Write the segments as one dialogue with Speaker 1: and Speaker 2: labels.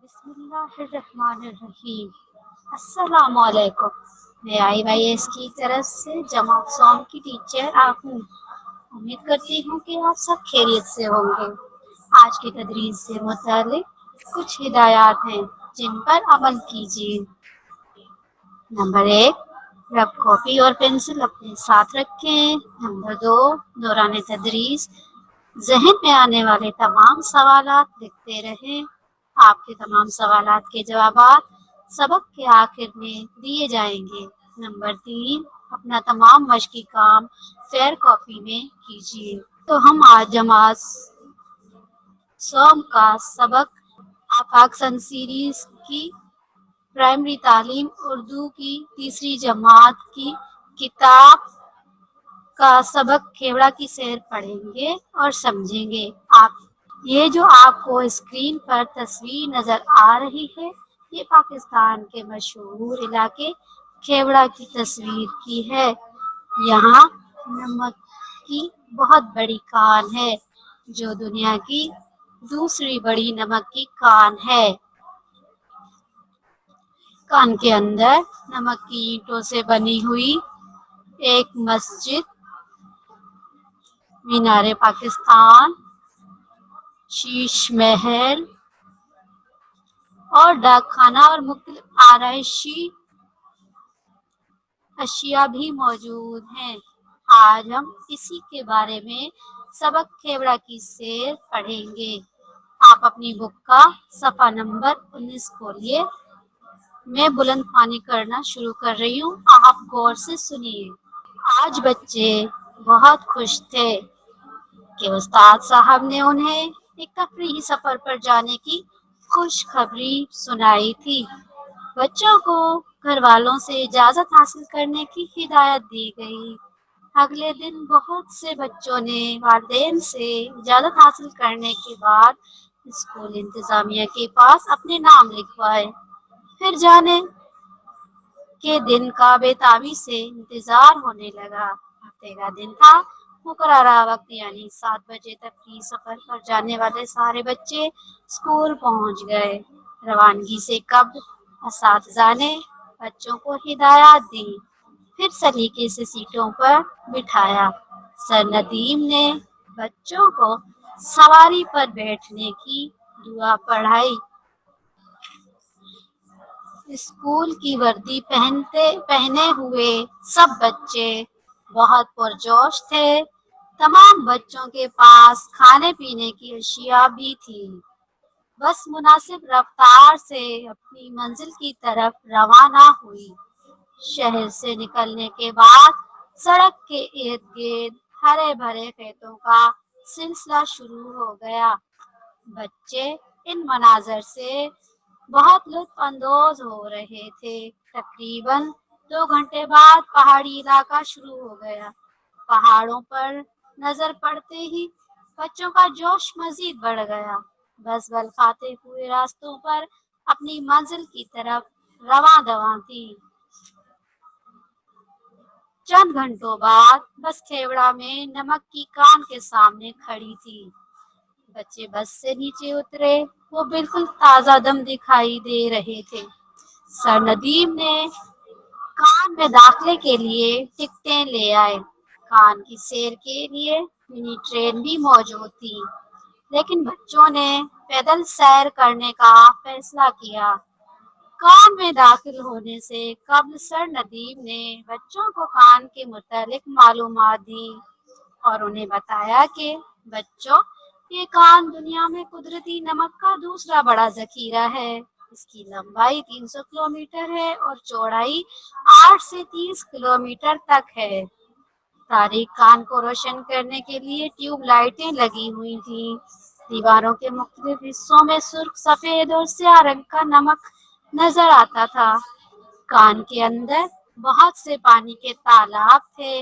Speaker 1: بسم اللہ الرحمن الرحیم۔ السلام علیکم۔ میں IYS کی طرف سے جماعت سوم کی ٹیچر ہوں۔ امید کرتی ہوں کہ آپ سب خیریت سے ہوں گے۔ آج کی تدریس سے متعلق کچھ ہدایات ہیں جن پر عمل کیجیے۔ نمبر 1، رب کاپی اور پینسل اپنے ساتھ رکھیں۔ نمبر 2، دوران تدریس ذہن میں آنے والے تمام سوالات لکھتے رہیں۔ آپ کے تمام سوالات کے جوابات سبق کے آخر میں دیے جائیں گے۔ نمبر 3، اپنا تمام مشقی کام فیر کاپی میں کیجیے۔ تو ہم آج جماعت سوم کا سبق آفاق سن سیریز کی پرائمری تعلیم اردو کی تیسری جماعت کی کتاب کا سبق کھیوڑا کی سیر پڑھیں گے اور سمجھیں گے۔ یہ جو آپ کو اسکرین پر تصویر نظر آ رہی ہے، یہ پاکستان کے مشہور علاقے کھیوڑا کی تصویر کی ہے۔ یہاں نمک کی بہت بڑی کان ہے جو دنیا کی دوسری بڑی نمک کی کان ہے۔ کان کے اندر نمک کی اینٹوں سے بنی ہوئی ایک مسجد، مینار پاکستان، شیش محل اور ڈاک خانہ اور مختلف آرائشی اشیاء بھی موجود ہیں۔ آج ہم اسی کے بارے میں سبق کھیوڑا کی سیر پڑھیں گے۔ آپ اپنی بک کا صفحہ نمبر 19 کھولیے۔ میں بلند خوانی کرنا شروع کر رہی ہوں، آپ غور سے سنیے۔ آج بچے بہت خوش تھے کہ استاد صاحب نے انہیں ایک تفریحی سفر پر جانے کی خوشخبری سنائی تھی۔ بچوں کو گھر والوں سے اجازت حاصل کرنے کی ہدایت دی گئی۔ اگلے دن بہت سے بچوں نے والدین سے اجازت حاصل کرنے کے بعد اسکول انتظامیہ کے پاس اپنے نام لکھوائے۔ پھر جانے کے دن کا بے تابی سے انتظار ہونے لگا۔ ہفتے کا دن تھا۔ مقررہ وقت یعنی 7 بجے تک کی سفر پر جانے والے سارے بچے اسکول پہنچ گئے۔ روانگی سے قبل اساتذہ نے بچوں کو ہدایات دی، پھر سلیقے سے سیٹوں پر بٹھایا۔ سر ندیم نے بچوں کو سواری پر بیٹھنے کی دعا پڑھائی۔ اسکول کی وردی پہنے ہوئے سب بچے بہت پرجوش تھے۔ تمام بچوں کے پاس کھانے پینے کی اشیاء بھی تھی۔ بس مناسب رفتار سے اپنی منزل کی طرف روانہ ہوئی۔ شہر سے نکلنے کے بعد سڑک کے ارد گرد ہرے بھرے کھیتوں کا سلسلہ شروع ہو گیا۔ بچے ان مناظر سے بہت لطف اندوز ہو رہے تھے۔ تقریباً 2 گھنٹے بعد پہاڑی علاقہ شروع ہو گیا۔ پہاڑوں پر نظر پڑتے ہی بچوں کا جوش مزید بڑھ گیا۔ بس بل کھاتے ہوئے راستوں پر اپنی منزل کی طرف رواں دواں تھی۔ چند گھنٹوں بعد بس کھیوڑا میں نمک کی کان کے سامنے کھڑی تھی۔ بچے بس سے نیچے اترے۔ وہ بالکل تازہ دم دکھائی دے رہے تھے۔ سر ندیم نے کان میں داخلے کے لیے ٹکٹیں لے آئے۔ کان کی سیر کے لیے منی ٹرین بھی موجود تھی، لیکن بچوں نے پیدل سیر کرنے کا فیصلہ کیا۔ کان میں داخل ہونے سے قبل سر ندیم نے بچوں کو کان کے متعلق معلومات دی اور انہیں بتایا کہ بچوں، یہ کان دنیا میں قدرتی نمک کا دوسرا بڑا ذخیرہ ہے۔ اس کی لمبائی 300 کلومیٹر ہے اور چوڑائی 8 سے 30 کلومیٹر تک ہے۔ تاریک کان کو روشن کرنے کے لیے ٹیوب لائٹیں لگی ہوئی تھیں۔ دیواروں کے مختلف حصوں میں سرخ، سفید اور سیاہ رنگ کا نمک نظر آتا تھا۔ کان کے اندر بہت سے پانی کے تالاب تھے۔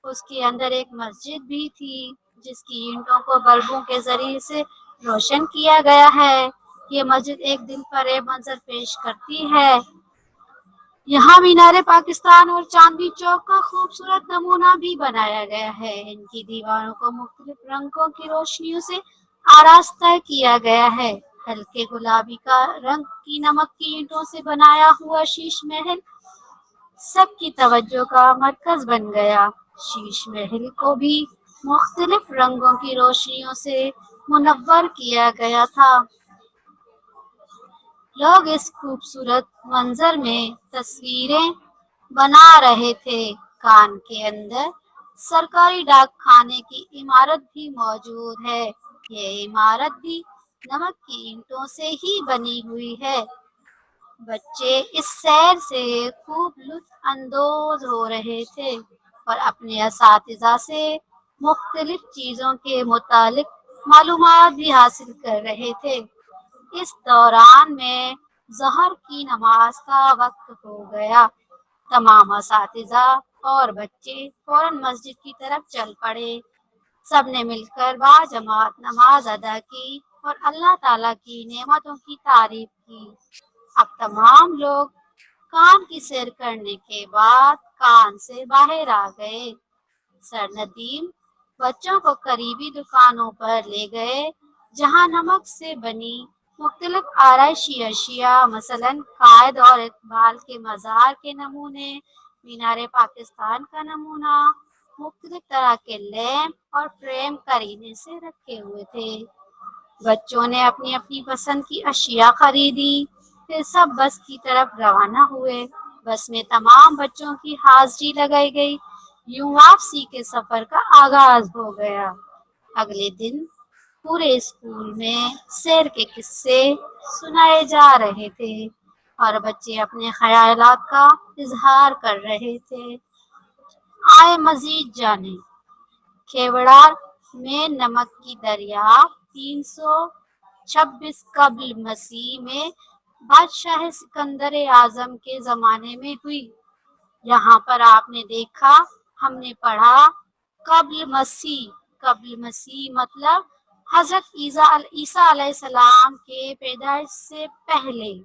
Speaker 1: اس کے اندر ایک مسجد بھی تھی جس کی اینٹوں کو بلبوں کے ذریعے سے روشن کیا گیا ہے۔ یہ مسجد ایک دل فریب منظر پیش کرتی ہے۔ یہاں مینار پاکستان اور چاندنی چوک کا خوبصورت نمونہ بھی بنایا گیا ہے۔ ان کی دیواروں کو مختلف رنگوں کی روشنیوں سے آراستہ کیا گیا ہے۔ हल्के गुलाबी का रंग की नमक की ईंटों से बनाया हुआ शीश महल सबकी तवज्जो का मरकज बन गया। शीश महल को भी मुख्तलिफ रंगों की रोशनियों से मुनव्वर किया गया था। लोग इस खूबसूरत मंजर में तस्वीरें बना रहे थे। कान के अंदर सरकारी डाक खाने की इमारत भी मौजूद है। ये इमारत भी नमक की ईंटों से ही बनी हुई है। बच्चे इस सैर से खूब लुत्फ अंदोज हो रहे थे और अपने असातिज़ा से मुख्तलिफ चीज़ों के मुतालिक मालूमात भी हासिल कर रहे थे। इस दौरान में ज़हर की नमाज का वक्त हो गया। तमाम असातिज़ा और बच्चे फौरन मस्जिद की तरफ चल पड़े। सबने मिलकर बाजमात नमाज अदा की और अल्लाह ताला की नेमतों की तारीफ की। अब तमाम लोग कान की सैर करने के बाद कान से बाहर आ गए। सर नदीम बच्चों को करीबी दुकानों पर ले गए जहां नमक से बनी मुख्तलिफ आराइशी अशिया मसलन कायद और इकबाल के मज़ार के नमूने, मीनार पाकिस्तान का नमूना, मुख्तलिफ तरह के लैंप और फ्रेम करीने से रखे हुए थे। बच्चों ने अपनी अपनी पसंद की अशिया खरीदी। फिर सब बस की तरफ रवाना हुए। बस में तमाम बच्चों की हाजिरी लगाई गई। यूं वापसी के सफर का आगाज हो गया। अगले दिन पूरे स्कूल में सैर के किस्से सुनाए जा रहे थे और बच्चे अपने ख्यालात का इजहार कर रहे थे। आए मजीद जाने केवड़ा में नमक की दरियाफ्त 326 कब्ल मसीह में बादशाह सिकंदर आजम के जमाने में हुई। यहाँ पर आपने देखा, हमने पढ़ा कब्ल मसीह मतलब हजरत ईसा अलैहिस्सलाम के पैदाइश से पहले।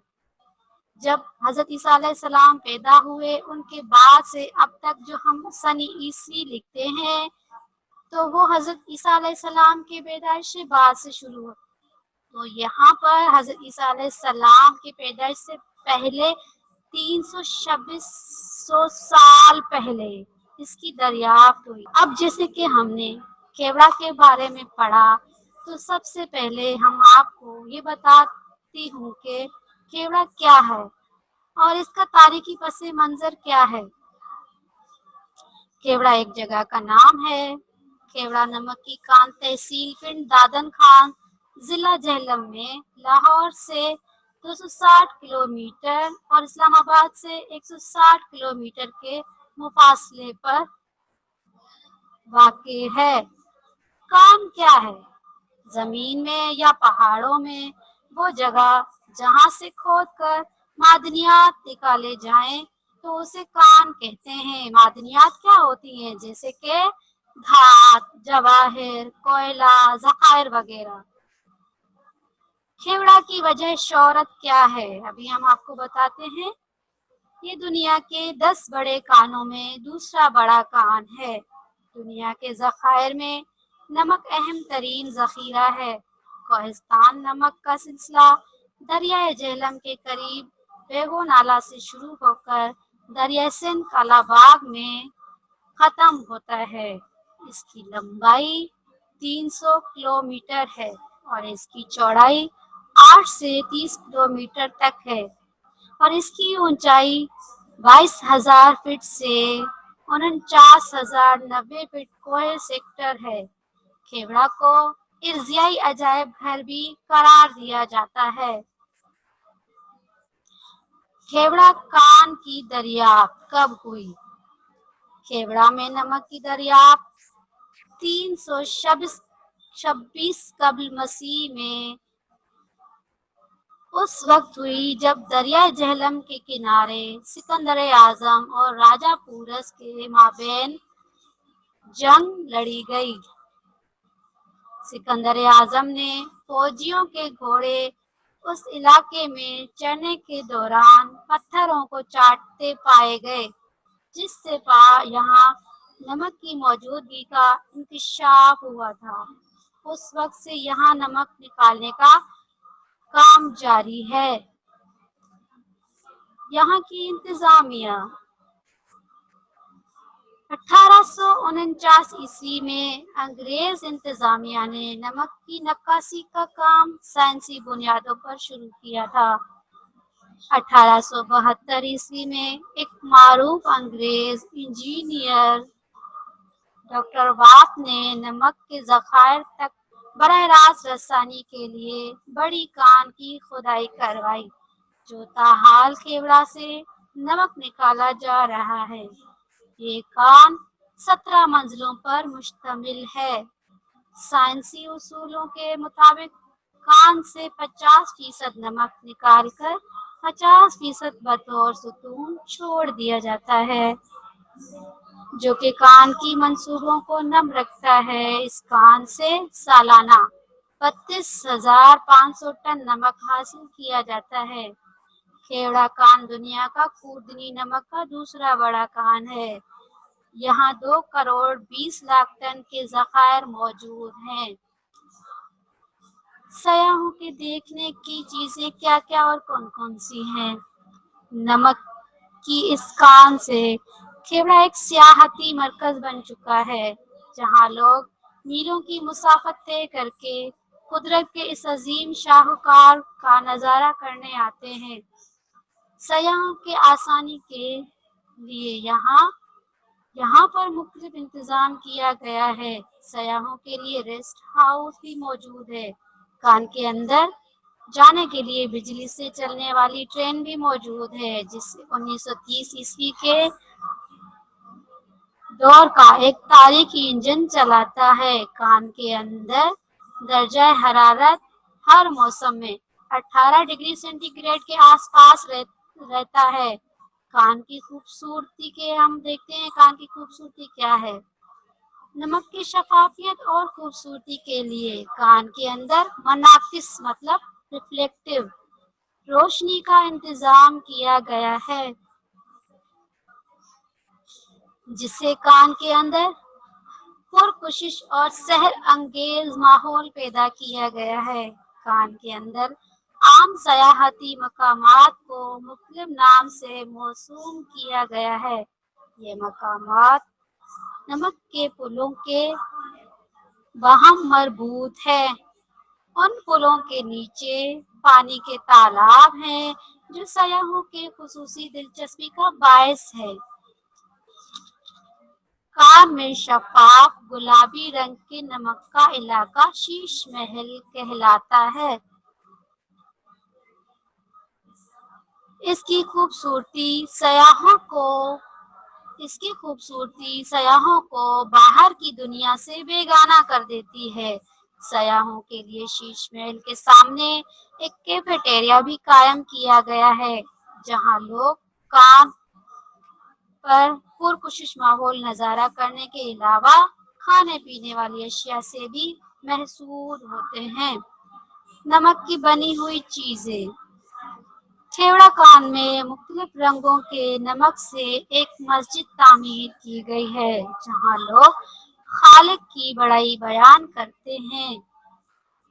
Speaker 1: जब हजरत ईसा अलैहिस्सलाम पैदा हुए उनके बाद से अब तक जो हम सनी ईसवी लिखते हैं तो वो हजरत ईसा अलैहिस्सलाम के पैदाइश से बाद से शुरू हुआ। तो यहाँ पर हजरत ईसा अलैहिस्सलाम के पैदाइश से पहले 326 साल पहले इसकी दरियाफ्त हुई। अब जैसे कि हमने केवड़ा के बारे में पढ़ा तो सबसे पहले हम आपको ये बताती हूँ कि केवड़ा क्या है और इसका तारीखी पस मंजर क्या है। केवड़ा एक जगह का नाम है। केवड़ा नमक की कान तहसील पिंड दादन खान जिला झेलम में लाहौर से 260 किलोमीटर और इस्लामाबाद से 160 किलोमीटर के मुफासले पर वाक़ है। कान क्या है? जमीन में या पहाड़ों में वो जगह जहाँ से खोद कर मादनियात निकाले जाएं तो उसे कान कहते हैं। मादनियात क्या होती हैं? जैसे कि धात, जवाहिर, कोयला, ज़खायर वगैरह। केवड़ा की वजह शोहरत क्या है? अभी हम आपको बताते हैं। ये दुनिया के 10 बड़े कानों में दूसरा बड़ा कान है। दुनिया के ज़खायर में नमक अहम तरीन ज़ख़ीरा है। कोहिस्तान नमक का सिलसिला दरियाए झेलम के करीब बेगो नाला से शुरू होकर दरिया सिंध कालाबाग में ख़त्म होता है। इसकी लंबाई 300 किलोमीटर है और इसकी चौड़ाई 8 से 30 किलोमीटर तक है और इसकी ऊंचाई 22,000 फीट से 49,090 फीट कोहे सेक्टर है। केवड़ा को इर्जियाई अजायब घर भी करार दिया जाता है। केवड़ा कान की दरियाफ्त कब हुई? केवड़ा में नमक की दरियाफ्त 326 कब्ल मसीह में उस वक्त हुई जब दरिया झेलम के किनारे सिकंदर आजम और राजा पूरस के माबैन जंग लड़ी गई। सिकंदर आजम ने फौजियों के घोड़े उस इलाके में चढ़ने के दौरान पत्थरों को चाटते पाए गए जिससे यहाँ नमक की मौजूदगी का इंकशाफ हुआ था। उस वक्त से यहाँ नमक निकालने का काम जारी है। यहाँ की इंतजामिया 1849 ईस्वी में अंग्रेज इंतजामिया ने नमक की नक्काशी का काम साइंसी बुनियादों पर शुरू किया था। 1872 ईस्वी में एक मारूफ अंग्रेज इंजीनियर डॉक्टर वाट ने नमक के ज़खायर तक बरह रास्त रसानी के लिए बड़ी कान की खुदाई करवाई, जो ताहाल खेवड़ा से नमक निकाला जा रहा है। ये कान 17 मंजिलों पर मुश्तमिल है। साइंसी उसूलों के मुताबिक कान से 50% नमक निकालकर 50% बतौर सुतून छोड़ दिया जाता है, जो कि कान की मंसूबों को नम रखता है। इस कान से सालाना 32,500 टन नमक हासिल किया जाता है। खेवड़ा कान दुनिया का खूर्दनी नमक का दूसरा बड़ा कान है। यहाँ 2 करोड़ 20 लाख टन के ज़खायर मौजूद हैं। सयाहों के देखने की चीजें क्या क्या और कौन कौन सी हैं? नमक की इस कान से खेवड़ा एक सियाहती मरकज बन चुका है, जहाँ लोग मीलों की मुसाफत तय करके कुदरत के इस अजीम शाहकार का नजारा करने आते हैं। सयाहों के आसानी के लिए यहाँ पर मुख्तलिफ इंतजाम किया गया है। सयाहों के लिए रेस्ट हाउस भी मौजूद है। कान के अंदर जाने के लिए बिजली से चलने वाली ट्रेन भी मौजूद है, जिसे 1930 ईस्वी के दौर का एक तारीखी इंजन चलाता है। कान के अंदर दर्जा हरारत हर मौसम में 18 डिग्री सेंटीग्रेड के आसपास रहता है। कान की खूबसूरती के हम देखते हैं, कान की खूबसूरती क्या है। नमक की शफाफियत और खूबसूरती के लिए कान के अंदर मनाकिस मतलब रिफ्लेक्टिव रोशनी का इंतजाम किया गया है, जिससे कान के अंदर पुरकशिश और सहर अंगेज माहौल पैदा किया गया है। कान के अंदर आम सयाहती मकामात को मुख्तलिफ नाम से मौसूम किया गया है। ये मकामात नमक के पुलों के बाहम मरबूत है। उन पुलों के नीचे पानी के तालाब हैं, जो सयाहों के खुसूसी दिलचस्पी का बायस है। कान में शफाफ गुलाबी रंग के नमक का इलाका शीश महल कहलाता है। इसकी खूबसूरती सयाहों को बाहर की दुनिया से बेगाना कर देती है। सयाहों के लिए शीश महल के सामने एक कैफेटेरिया भी कायम किया गया है, जहां लोग कान पर पुरकशिश माहौल नजारा करने के अलावा खाने पीने वाली अशिया से भी महसूद होते हैं। नमक की बनी हुई चीजें। खेवड़ा कान में मुख्तलिफ रंगों के नमक से एक मस्जिद तामीर की गई है, जहां लोग खालिक की बड़ाई बयान करते हैं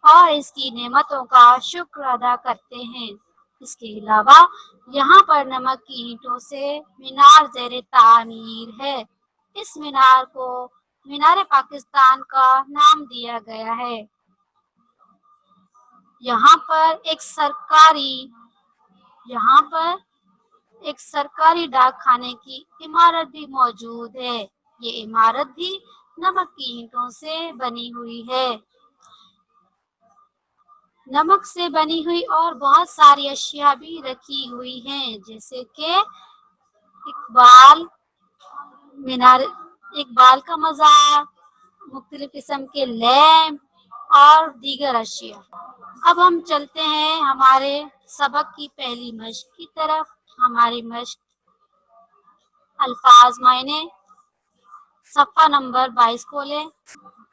Speaker 1: और इसकी नेमतों का शुक्र अदा करते हैं। इसके अलावा यहाँ पर नमक की ईंटों से मीनार ज़ेरे तामीर है। इस मीनार को मीनार पाकिस्तान का नाम दिया गया है। यहाँ पर एक सरकारी डाक खाने की इमारत भी मौजूद है। ये इमारत भी नमक की ईंटों से बनी हुई है। नमक से बनी हुई और बहुत सारी अशिया भी रखी हुई हैं, जैसे कि इकबाल का मज़ार, मुख्तलिफ किस्म के लैम्प और दीगर अशिया। अब हम चलते हैं हमारे सबक की पहली मश्क की तरफ। हमारी मश्क अल्फाज मायने, सफ़ा नंबर 22 खोलें।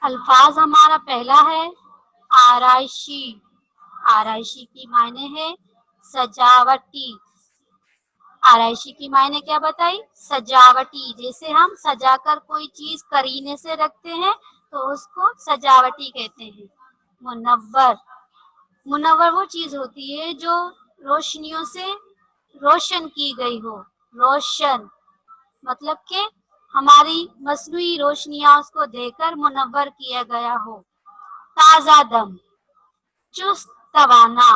Speaker 1: अल्फाज हमारा पहला है आराइशी। आराइशी की मायने है सजावटी। आराइशी की मायने क्या बताई? सजावटी। जैसे हम सजाकर कोई चीज करीने से रखते हैं तो उसको सजावटी कहते हैं। मुनव्वर, मुनव्वर वो चीज होती है जो रोशनियों से रोशन की गई हो। रोशन मतलब कि हमारी मसनूई रोशनियां उसको देकर मुनव्वर किया गया हो। ताजा दम, चुस्त तवाना।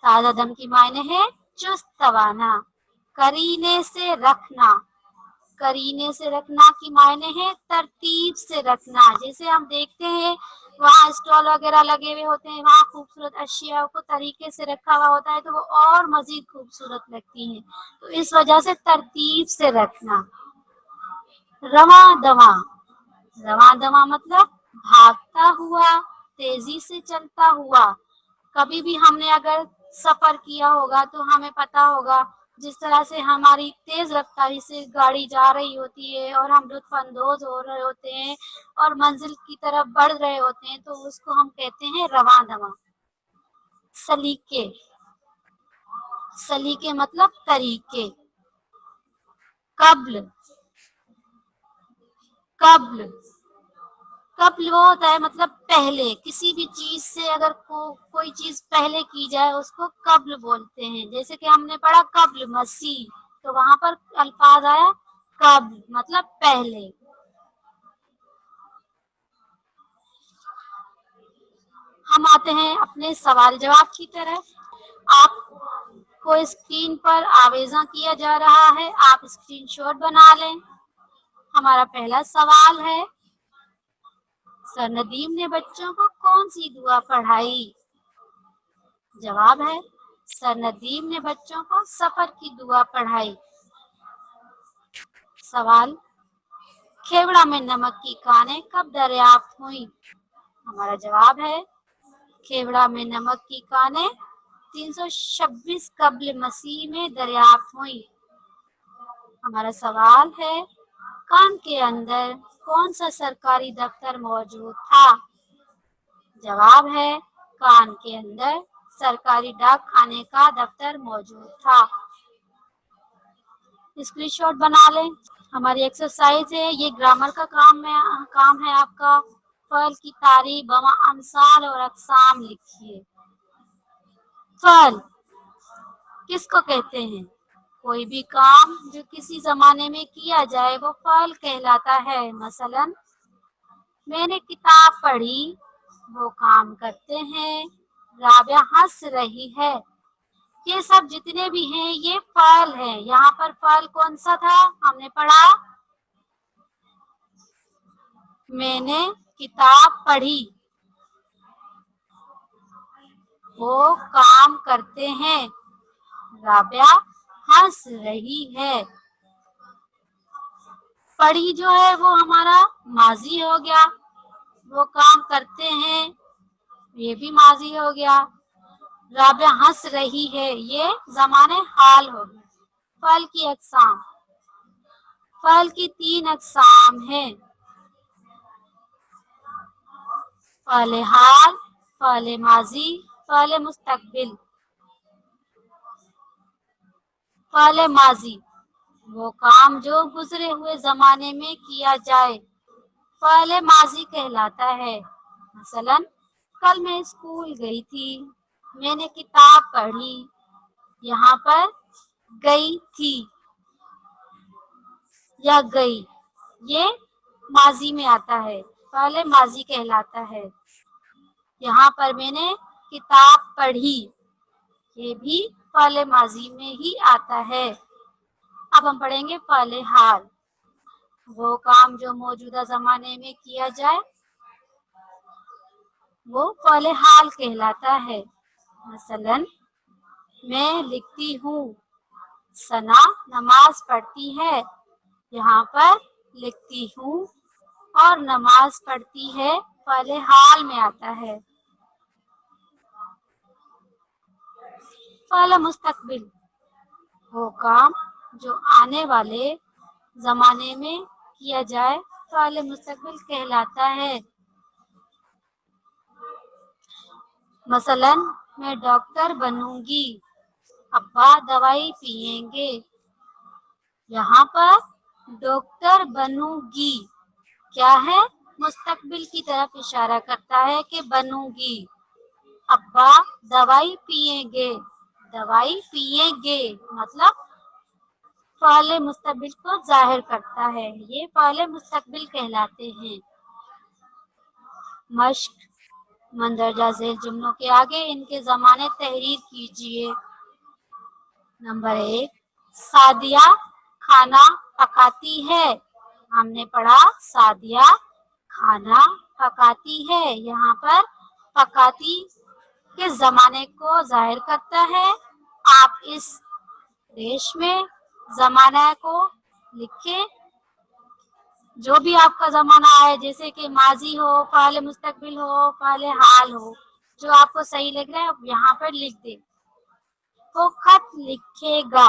Speaker 1: ताजा दम की मायने है चुस्त तवाना। करीने से रखना, करीने से रखना की मायने है तरतीब से रखना। जैसे हम देखते हैं वहाँ स्टॉल वगैरह लगे हुए होते हैं, वहाँ खूबसूरत अशिया को तरीके से रखा हुआ होता है तो वो और मजीद खूबसूरत लगती हैं। तो इस वजह से तरतीब से रखना। रवा दवा, रवा दवा मतलब भागता हुआ, तेजी से चलता हुआ। कभी भी हमने अगर सफर किया होगा तो हमें पता होगा जिस तरह से हमारी तेज रफ्तारी से गाड़ी जा रही होती है और हम लुत्फानंदोज हो रहे होते हैं और मंजिल की तरफ बढ़ रहे होते हैं तो उसको हम कहते हैं रवां दवा। सलीके, सलीके मतलब तरीके। कब्ल, कब्ल, कब्ल वो होता है मतलब पहले। किसी भी चीज से अगर कोई चीज पहले की जाए उसको कब्ल बोलते हैं। जैसे कि हमने पढ़ा कब्ल मसीह, तो वहां पर अल्फाज आया कब्ल मतलब पहले। हम आते हैं अपने सवाल जवाब की तरफ। आपको स्क्रीन पर आवेजा किया जा रहा है, आप स्क्रीनशॉट बना लें। हमारा पहला सवाल है, सर नदीम ने बच्चों को कौन सी दुआ पढ़ाई? जवाब है सर नदीम ने बच्चों को सफर की दुआ पढ़ाई। सवाल, खेवड़ा में नमक की कानें कब दरियाफ्त हुई? हमारा जवाब है खेवड़ा में नमक की कानें 326 कब्ल मसीह में दरियाफ्त हुई। हमारा सवाल है, कान के अंदर कौन सा सरकारी दफ्तर मौजूद था? जवाब है कान के अंदर सरकारी डाक खाने का दफ्तर मौजूद था। स्क्रीनशॉट बना लें। हमारी एक्सरसाइज है, ये ग्रामर का काम है आपका। फल की तारीफ, बमा, अमसाल और अकसाम लिखिए। फल किसको कहते हैं? कोई भी काम जो किसी जमाने में किया जाए वो फल कहलाता है। मसलन मैंने किताब पढ़ी, वो काम करते हैं। राबिया हंस रही है, ये सब जितने भी हैं ये फल हैं। यहाँ पर फल कौन सा था? हमने पढ़ा मैंने किताब पढ़ी, वो काम करते हैं। राबिया हंस रही है। पढ़ी जो है वो हमारा माजी हो गया, वो काम करते हैं ये भी माजी हो गया। राबिया हंस रही है ये ज़माने हाल हो गया। फल की अकसाम, फल की 3 अकसाम हैं। फल हाल, फल माजी, फल मुस्तकबिल। फल माजी वो काम जो गुजरे हुए जमाने में किया जाए, फल माजी कहलाता है। मसलन कल मैं स्कूल गई थी, मैंने किताब पढ़ी। यहाँ पर गई थी या गई ये माजी में आता है, फल माजी कहलाता है। यहाँ पर मैंने किताब पढ़ी, ये भी फल माजी में ही आता है। अब हम पढ़ेंगे फल हाल, वो काम जो मौजूदा जमाने में किया जाए वो फल हाल कहलाता है। मसलन मैं लिखती हूँ, सना नमाज पढ़ती है। यहाँ पर लिखती हूँ और नमाज पढ़ती है फल हाल में आता है। फल मुस्तकबिल वो काम जो आने वाले जमाने में किया जाए, फल मुस्तकबिल कहलाता है। मसलन मैं डॉक्टर बनूंगी, अब्बा दवाई पिएंगे। यहाँ पर डॉक्टर बनूंगी क्या है? मुस्तकबिल की तरफ इशारा करता है कि बनूंगी। अब्बा दवाई पिएंगे, दवाई पिएंगे मतलब फ़ाले मुस्तक़बिल को ज़ाहिर करता है, ये फ़ाले मुस्तक़बिल कहलाते हैं। मश्क, मंदरजा ज़ेल जुमलों के आगे इनके ज़माने तहरीर कीजिए। नंबर 1, सादिया खाना पकाती है। हमने पढ़ा सादिया खाना पकाती है, यहाँ पर पकाती किस ज़माने को ज़ाहिर करता है। आप इस देश में ज़माना को लिखें, जो भी आपका ज़माना है, जैसे कि माजी हो, फ़ाले मुस्तक़बिल हो, फ़ाले हाल हो, जो आपको सही लग रहा है यहाँ पर लिख दें। वो खत लिखेगा,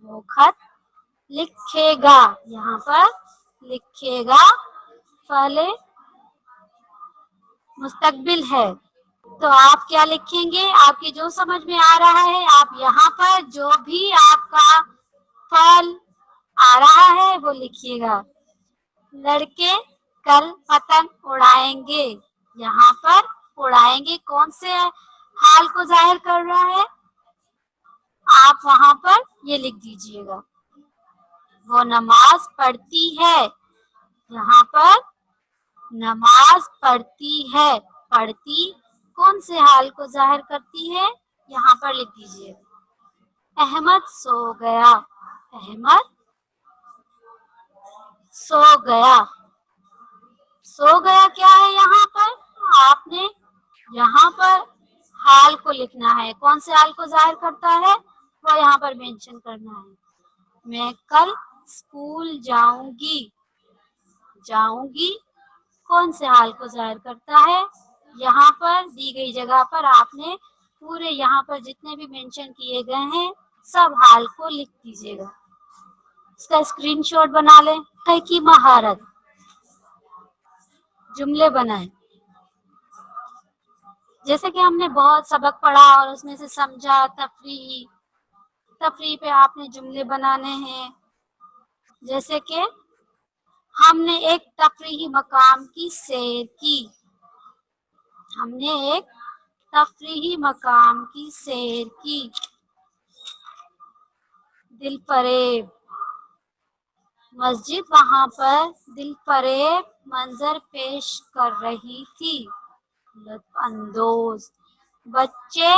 Speaker 1: वो खत लिखेगा, यहाँ पर लिखेगा फ़ाले मुस्तक़बिल है। तो आप क्या लिखेंगे, आपके जो समझ में आ रहा है आप यहाँ पर जो भी आपका फल आ रहा है वो लिखिएगा। लड़के कल पतंग उड़ाएंगे, यहाँ पर उड़ाएंगे कौन से हाल को जाहिर कर रहा है, आप वहां पर ये लिख दीजिएगा। वो नमाज पढ़ती है, यहाँ पर नमाज पढ़ती है, पढ़ती कौन से हाल को जाहिर करती है, यहाँ पर लिख दीजिए। अहमद सो गया, अहमद सो गया, सो गया क्या है यहाँ पर, आपने यहाँ पर हाल को लिखना है, कौन से हाल को जाहिर करता है वो यहाँ पर मेंशन करना है। मैं कल स्कूल जाऊंगी, जाऊंगी कौन से हाल को जाहिर करता है, यहाँ पर दी गई जगह पर आपने पूरे यहाँ पर जितने भी मेंशन किए गए हैं सब हाल को लिख दीजिएगा। इसका स्क्रीनशॉट बना लें। कई की महारत, जुमले बनाएं। जैसे कि हमने बहुत सबक पढ़ा और उसमें से समझा, तफरीही, तफरीह पे आपने जुमले बनाने हैं। जैसे कि हमने एक तफरीही मकाम की सैर की, हमने एक तफरीही मकाम की सैर की। दिलफरेब, मस्जिद वहां पर दिलफरेब मंजर पेश कर रही थी। लुत्फ अंदोज, बच्चे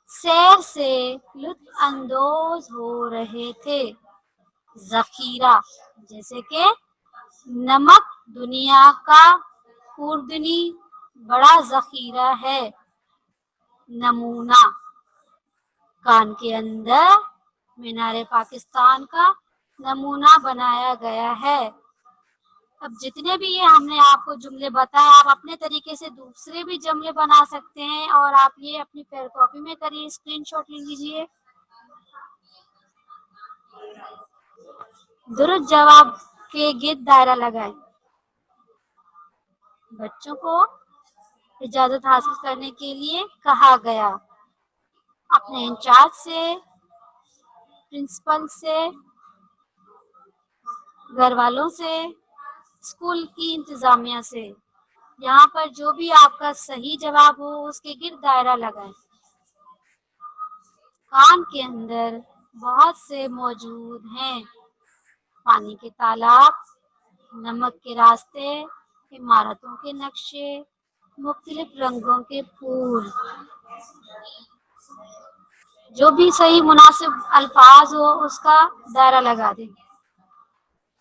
Speaker 1: सैर से लुत्फ अंदोज हो रहे थे। जखीरा, जैसे कि नमक दुनिया का खुर्दनी बड़ा जखीरा है। नमूना, कान के अंदर मीनार पाकिस्तान का नमूना बनाया गया है। अब जितने भी ये हमने आपको जुमले बताए, आप अपने तरीके से दूसरे भी जुमले बना सकते हैं और आप ये अपनी पेन कॉपी में करिए, स्क्रीनशॉट ले लीजिए। दुरुस्त जवाब के गिर्द दायरा लगाएं। बच्चों को इजाजत हासिल करने के लिए कहा गया। अपने इंचार्ज से, प्रिंसिपल से, घर वालों से, स्कूल की इंतजामिया से। यहाँ पर जो भी आपका सही जवाब हो उसके गिर्द दायरा लगाएं। कान के अंदर बहुत से मौजूद हैं, पानी के तालाब, नमक के रास्ते, इमारतों के नक्शे, मुख्तलिफ रंगों के फूल। जो भी सही मुनासिब अल्फाज हो उसका दायरा लगा दें।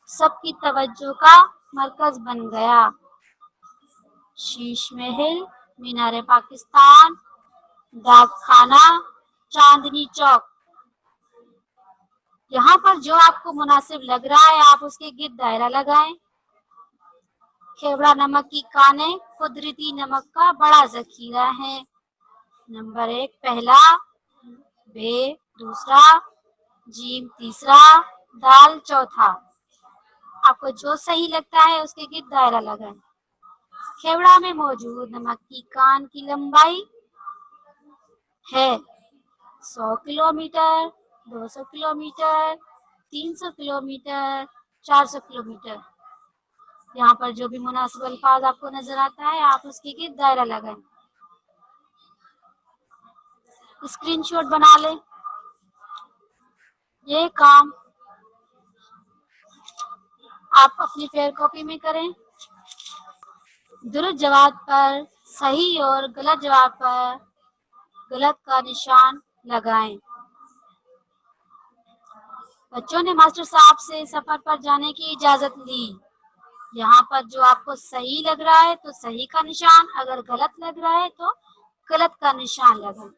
Speaker 1: सबकी तवज्जो का मरकज बन गया। शीश महल, मीनार पाकिस्तान, डाक खाना, चांदनी चौक। यहाँ पर जो आपको मुनासिब लग रहा है आप उसके गिर्द दायरा लगाएं। खेवड़ा नमक की कानें कुदरती नमक का बड़ा जखीरा है। नंबर 1 पहला, बे दूसरा, जीम तीसरा, दाल चौथा। आपको जो सही लगता है उसके गिर्द दायरा लगाएं। खेवड़ा में मौजूद नमक की कान की लंबाई है 100 किलोमीटर, 200 किलोमीटर, 300 किलोमीटर, 400 किलोमीटर। यहाँ पर जो भी मुनासिब अल्फाज आपको नजर आता है आप उसके गिर्द दायरा लगाएं। स्क्रीन शॉट बना लें। ये काम आप अपनी फेयर कॉपी में करें। दुरुस्त जवाब पर सही और गलत जवाब पर गलत का निशान लगाएं। बच्चों ने मास्टर साहब से सफर पर जाने की इजाजत ली। यहाँ पर जो आपको सही लग रहा है तो सही का निशान, अगर गलत लग रहा है तो गलत का निशान लगाएं।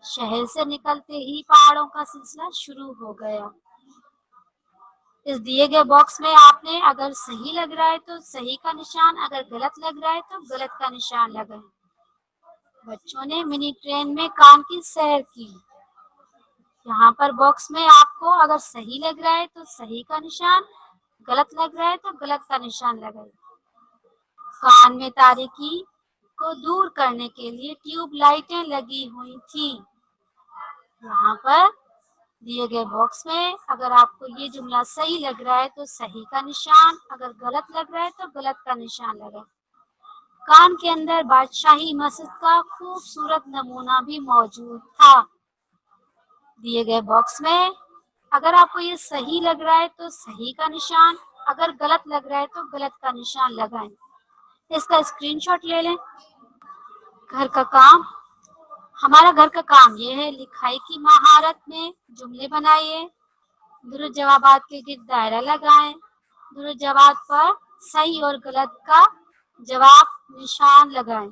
Speaker 1: शहर से निकलते ही पहाड़ों का सिलसिला शुरू हो गया। इस दिए गए बॉक्स में आपने अगर सही लग रहा है तो सही का निशान, अगर गलत लग रहा है तो गलत का निशान लगाएं। बच्चों ने मिनी ट्रेन में कान की सैर की। यहाँ पर बॉक्स में आपको अगर सही लग रहा है तो सही का निशान, गलत लग रहा है तो गलत का निशान लगाएं। कान में तारीकी को दूर करने के लिए ट्यूब लाइटें लगी हुई थी। यहाँ पर दिए गए बॉक्स में अगर आपको ये जुमला सही लग रहा है तो सही का निशान, अगर गलत लग रहा है तो गलत का निशान लगाएं। कान के अंदर बादशाही मस्जिद का खूबसूरत नमूना भी मौजूद था। दिए गए बॉक्स में अगर आपको ये सही लग रहा है तो सही का निशान, अगर गलत लग रहा है तो गलत का निशान लगाएं। इसका स्क्रीनशॉट ले लें। घर का काम, हमारा घर का काम ये है, लिखाई की महारत में जुमले बनाइए, दुरुस्त जवाबात के गिर्द दायरा लगाएं, दुरुस्त जवाब पर सही और गलत का जवाब निशान लगाएं।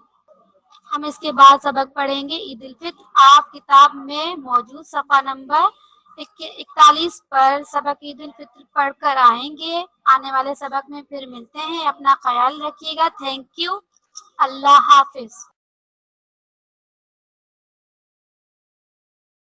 Speaker 1: हम इसके बाद सबक पढ़ेंगे ईद उल फित्र। आप किताब में मौजूद सफा नंबर 41 पर सबक ईद उल फित्र पढ़कर आएंगे। आने वाले सबक में फिर मिलते हैं। अपना ख्याल रखिएगा। Thank you. Allah Hafiz.